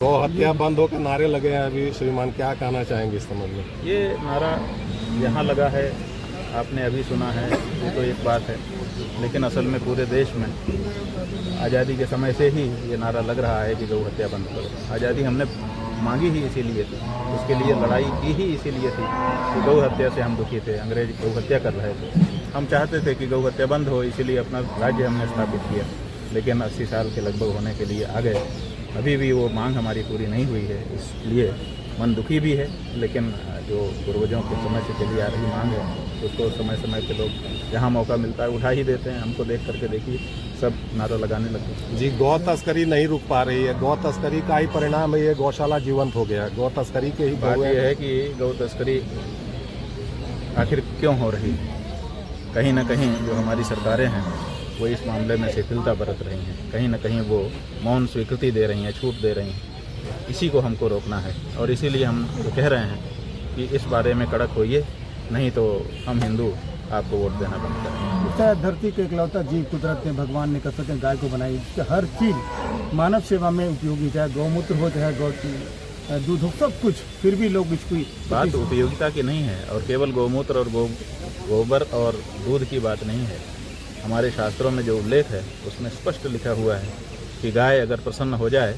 गौ हत्या बंद हो के नारे लगे हैं अभी, श्रीमान क्या कहना चाहेंगे इस संबंध में? ये नारा यहाँ लगा है, आपने अभी सुना है, ये तो एक बात है, लेकिन असल में पूरे देश में आज़ादी के समय से ही ये नारा लग रहा है कि गौ हत्या बंद करो। आज़ादी हमने मांगी ही इसीलिए थी, उसके लिए लड़ाई की ही इसीलिए थी कि गौ हत्या से हम दुखी थे, अंग्रेज गौ हत्या कर रहे थे। हम चाहते थे कि गौ हत्या बंद हो, इसीलिए अपना राज्य हमने स्थापित किया, लेकिन 80 साल के लगभग होने के लिए आ गए। अभी भी वो मांग हमारी पूरी नहीं हुई है, इसलिए मन दुखी भी है, लेकिन जो पूर्वजों के समय से चली आ रही मांग है उसको समय समय पे लोग जहाँ मौका मिलता है उठा ही देते हैं। हमको देख करके देखिए सब नारा लगाने लगे जी। गौ तस्करी नहीं रुक पा रही है, गौ तस्करी का ही परिणाम है ये गौशाला जीवंत हो गया। गौ तस्करी के ही बात यह है कि गौ तस्करी आखिर क्यों हो रही है? कहीं ना कहीं जो हमारी सरकारें हैं वो इस मामले में शिथिलता बरत रही हैं, कहीं ना कहीं वो मौन स्वीकृति दे रही हैं, छूट दे रही हैं। इसी को हमको रोकना है और इसीलिए हम तो कह रहे हैं कि इस बारे में कड़क होइए, नहीं तो हम हिंदू आपको वोट देना बंद करेंगे। धरती के इकलौता जीव कुदरत ने, भगवान ने कसरत गाय को बनाई, जिससे हर चीज़ मानव सेवा में उपयोगी, चाहे गौमूत्र हो चाहे गौ दूध हो, सब कुछ, फिर भी लोग इसको बात उपयोगिता की नहीं है और केवल गौमूत्र और गोबर और दूध की बात नहीं है। हमारे शास्त्रों में जो उल्लेख है उसमें स्पष्ट लिखा हुआ है कि गाय अगर प्रसन्न हो जाए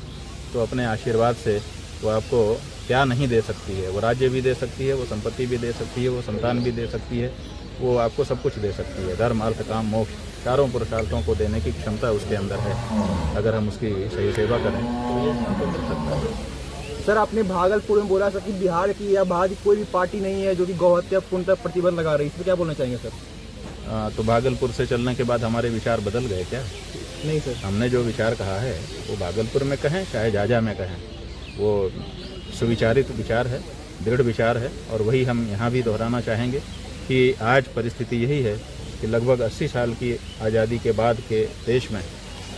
तो अपने आशीर्वाद से वो आपको क्या नहीं दे सकती है। वो राज्य भी दे सकती है, वो संपत्ति भी दे सकती है, वो संतान भी दे सकती है, वो आपको सब कुछ दे सकती है। धर्म, अर्थ, काम, मोक्ष, चारों पुरुषार्थों को देने की क्षमता उसके अंदर है। अगर हम उसकी सही सेवा करें तो ये हमको मिल सकता है। सर, आपने भागलपुर में बोला सर कि बिहार की या बाहर की कोई भी पार्टी नहीं है जो कि गौ हत्या पूर्णतः प्रतिबंध लगा रही है, इसमें क्या बोलना चाहेंगे सर? तो भागलपुर से चलने के बाद हमारे विचार बदल गए क्या? नहीं सर, हमने जो विचार कहा है वो भागलपुर में कहें चाहे जाजा में कहें, वो सुविचारित विचार है, दृढ़ विचार है और वही हम यहाँ भी दोहराना चाहेंगे कि आज परिस्थिति यही है कि लगभग 80 साल की आज़ादी के बाद के देश में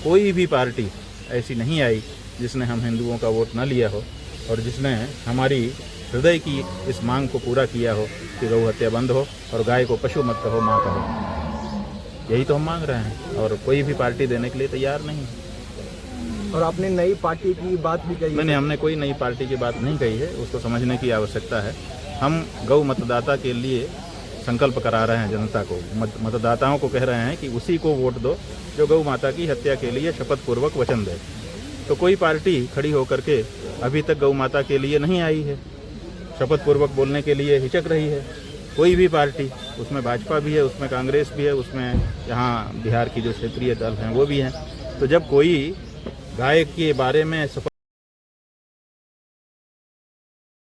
कोई भी पार्टी ऐसी नहीं आई जिसने हम हिंदुओं का वोट न लिया हो और जिसने हमारी हृदय की इस मांग को पूरा किया हो कि गौ हत्या बंद हो और गाय को पशु मत कहो, माँ कहो। यही तो हम मांग रहे हैं और कोई भी पार्टी देने के लिए तैयार नहीं है। और आपने नई पार्टी की बात भी कही? नहीं, हमने कोई नई पार्टी की बात नहीं कही है, उसको समझने की आवश्यकता है। हम गौ मतदाता के लिए संकल्प करा रहे हैं जनता को, मतदाताओं को कह रहे हैं कि उसी को वोट दो जो गौ माता की हत्या के लिए शपथ पूर्वक वचन दे। तो कोई पार्टी खड़ी होकर के अभी तक गौ माता के लिए नहीं आई है, शपथ पूर्वक बोलने के लिए हिचक रही है। कोई भी पार्टी, उसमें भाजपा भी है, उसमें कांग्रेस भी है, उसमें यहाँ बिहार की जो क्षेत्रीय दल हैं वो भी हैं। तो जब कोई गाय के बारे में